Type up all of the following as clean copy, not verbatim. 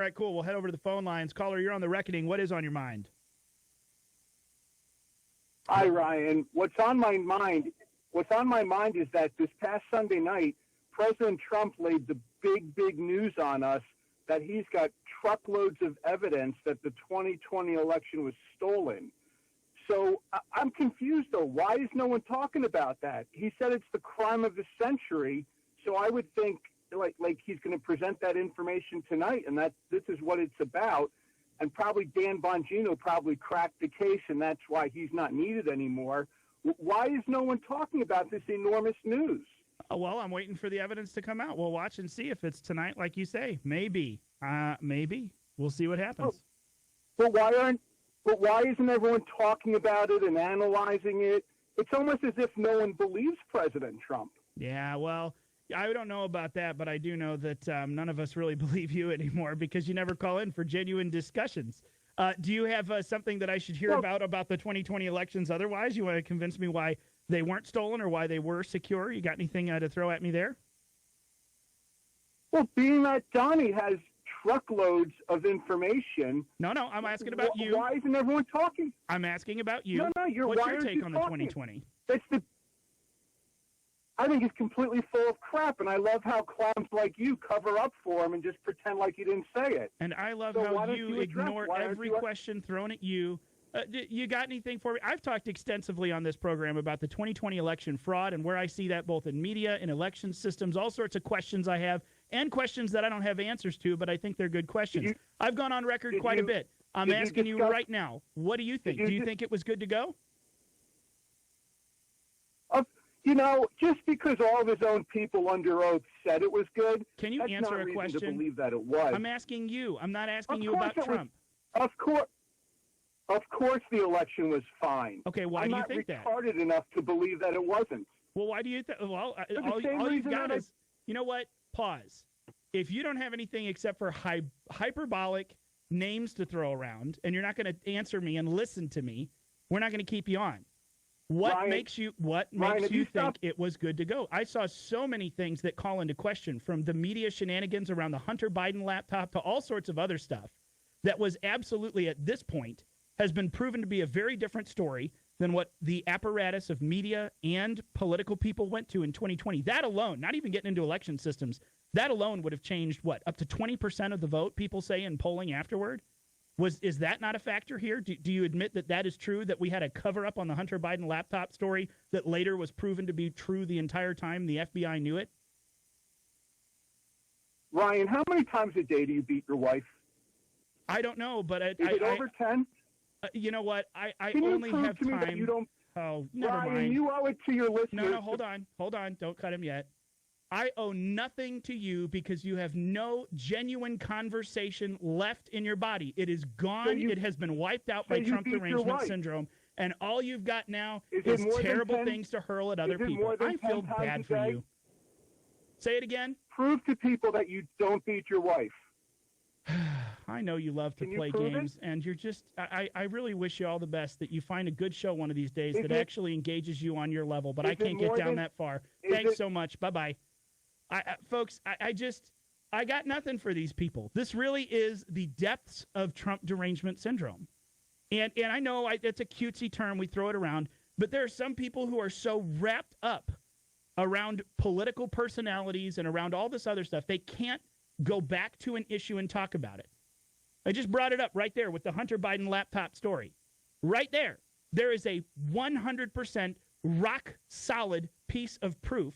All right, cool. We'll head over to the phone lines. Caller, you're on the reckoning. What is on your mind? Hi, Ryan. What's on my mind is that this past Sunday night, President Trump laid the big news on us that he's got truckloads of evidence that the 2020 election was stolen. So I'm confused, though. Why is no one talking about that? He said it's the crime of the century, so I would think like he's going to present that information tonight, and that this is what it's about. And probably Dan Bongino probably cracked the case, and that's why he's not needed anymore. Why is no one talking about this enormous news? Well, I'm waiting for the evidence to come out. We'll watch and see if it's tonight, like you say. Maybe. Maybe. We'll see what happens. But why isn't everyone talking about it and analyzing it? It's almost as if no one believes President Trump. Yeah, well, I don't know about that, but I do know that none of us really believe you anymore because you never call in for genuine discussions. Do you have something that I should hear about the 2020 elections otherwise? You want to convince me why they weren't stolen or why they were secure? You got anything to throw at me there? Well, being that Donnie has truckloads of information. No, I'm asking about you. Why isn't everyone talking? I'm asking about you. No, what's your take on the 2020? I think he's completely full of crap, and I love how clowns like you cover up for him and just pretend like you didn't say it. And I love how you ignore every question thrown at you. You got anything for me? I've talked extensively on this program about the 2020 election fraud and where I see that both in media and election systems, all sorts of questions I have, and questions that I don't have answers to, but I think they're good questions. I've gone on record quite a bit. I'm asking you right now, what do you think? Do you think it was good to go? Just because all of his own people under oath said it was good, can you answer a question? To believe that it was. I'm asking you. I'm not asking you about Trump. Of course, the election was fine. Okay, why do you think that? I'm not retarded enough to believe that it wasn't. Well, why do you think? Well, all you've got is, you know what? Pause. If you don't have anything except for hyperbolic names to throw around, and you're not going to answer me and listen to me, we're not going to keep you on. What makes you think it was good to go? I saw so many things that call into question, from the media shenanigans around the Hunter Biden laptop to all sorts of other stuff that was absolutely, at this point, has been proven to be a very different story than what the apparatus of media and political people went to in 2020. That alone, not even getting into election systems, that alone would have changed, up to 20% of the vote, people say in polling afterward? Is that not a factor here? Do you admit that is true, that we had a cover-up on the Hunter Biden laptop story that later was proven to be true the entire time the FBI knew it? Ryan, how many times a day do you beat your wife? I don't know, but Is it over 10? You know what? I Can only you prove have to me time. That you don't, oh, never Ryan, mind. You owe it to your listeners. No, hold on. Don't cut him yet. I owe nothing to you because you have no genuine conversation left in your body. It is gone. It has been wiped out by Trump derangement syndrome. And all you've got now is terrible things to hurl at other people. I feel bad for you. Say it again. Prove to people that you don't beat your wife. I know you love to play games, and you're just – I really wish you all the best, that you find a good show one of these days that actually engages you on your level, but I can't get down that far. Thanks so much. Bye-bye. Folks, I got nothing for these people. This really is the depths of Trump derangement syndrome. And I know it's a cutesy term. We throw it around. But there are some people who are so wrapped up around political personalities and around all this other stuff, they can't go back to an issue and talk about it. I just brought it up right there with the Hunter Biden laptop story. Right there. There is a 100% rock-solid piece of proof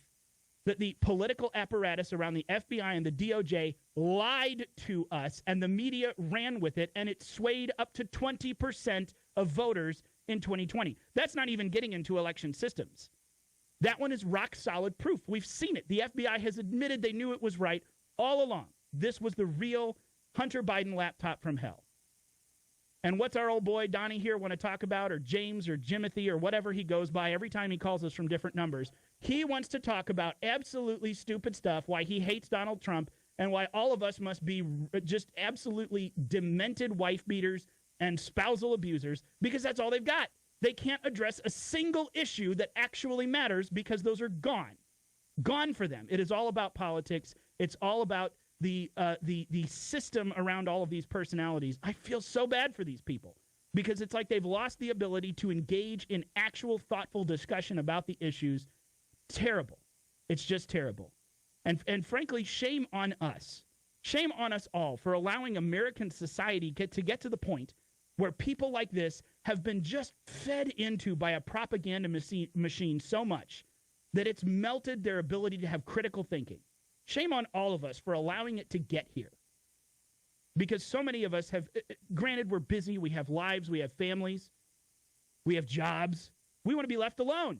that the political apparatus around the FBI and the DOJ lied to us, and the media ran with it, and it swayed up to 20% of voters in 2020. That's not even getting into election systems. That one is rock-solid proof. We've seen it. The FBI has admitted they knew it was right all along. This was the real Hunter Biden laptop from hell. And what's our old boy Donnie here want to talk about, or James or Jimothy or whatever he goes by every time he calls us from different numbers? He wants to talk about absolutely stupid stuff, why he hates Donald Trump, and why all of us must be just absolutely demented wife beaters and spousal abusers, because that's all they've got. They can't address a single issue that actually matters because those are gone. Gone for them. It is all about politics. It's all about the system around all of these personalities, I feel so bad for these people because it's like they've lost the ability to engage in actual thoughtful discussion about the issues. Terrible. It's just terrible. And frankly, shame on us. Shame on us all for allowing American society to get to the point where people like this have been just fed into by a propaganda machine so much that it's melted their ability to have critical thinking. Shame on all of us for allowing it to get here. Because so many of us have, granted, we're busy, we have lives, we have families, we have jobs. We want to be left alone.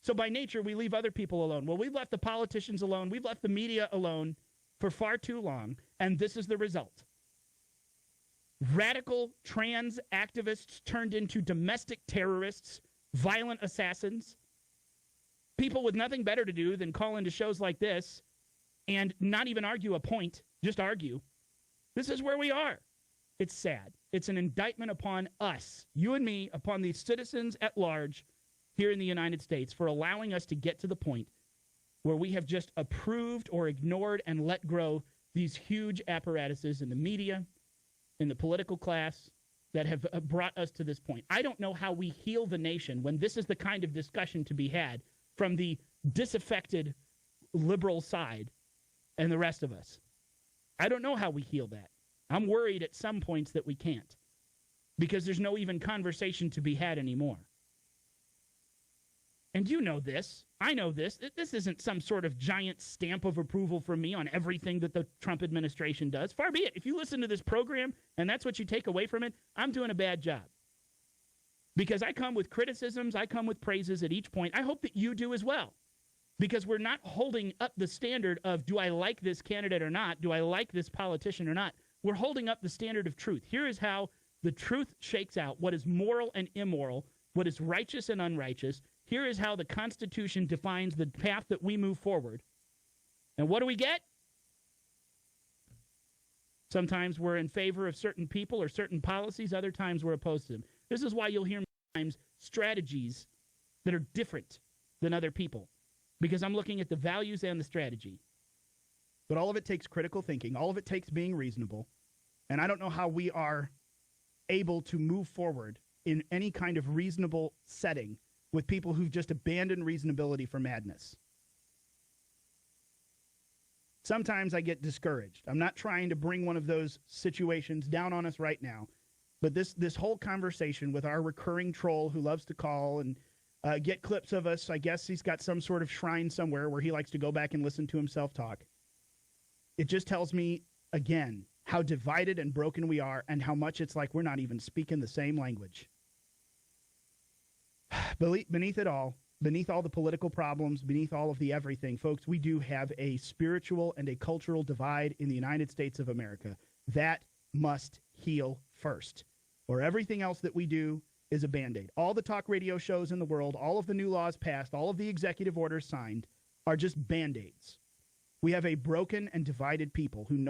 So by nature, we leave other people alone. Well, we've left the politicians alone. We've left the media alone for far too long, and this is the result. Radical trans activists turned into domestic terrorists, violent assassins, people with nothing better to do than call into shows like this and not even argue a point, just argue. This is where we are. It's sad. It's an indictment upon us, you and me, upon the citizens at large here in the United States for allowing us to get to the point where we have just approved or ignored and let grow these huge apparatuses in the media, in the political class that have brought us to this point. I don't know how we heal the nation when this is the kind of discussion to be had from the disaffected liberal side and the rest of us. I don't know how we heal that. I'm worried at some points that we can't because there's no even conversation to be had anymore. And you know this. I know this. This isn't some sort of giant stamp of approval from me on everything that the Trump administration does. Far be it. If you listen to this program and that's what you take away from it, I'm doing a bad job. Because I come with criticisms, I come with praises at each point. I hope that you do as well. Because we're not holding up the standard of, do I like this candidate or not? Do I like this politician or not? We're holding up the standard of truth. Here is how the truth shakes out what is moral and immoral, what is righteous and unrighteous. Here is how the Constitution defines the path that we move forward. And what do we get? Sometimes we're in favor of certain people or certain policies. Other times we're opposed to them. This is why you'll hear sometimes strategies that are different than other people. Because I'm looking at the values and the strategy. But all of it takes critical thinking. All of it takes being reasonable. And I don't know how we are able to move forward in any kind of reasonable setting with people who've just abandoned reasonability for madness. Sometimes I get discouraged. I'm not trying to bring one of those situations down on us right now. But this whole conversation with our recurring troll who loves to call and get clips of us. I guess he's got some sort of shrine somewhere where he likes to go back and listen to himself talk. It just tells me, again, how divided and broken we are and how much it's like we're not even speaking the same language. Beneath it all, beneath all the political problems, beneath all of the everything, folks, we do have a spiritual and a cultural divide in the United States of America. That must heal first, or everything else that we do is a Band-Aid. All the talk radio shows in the world, all of the new laws passed, all of the executive orders signed are just Band-Aids. We have a broken and divided people who know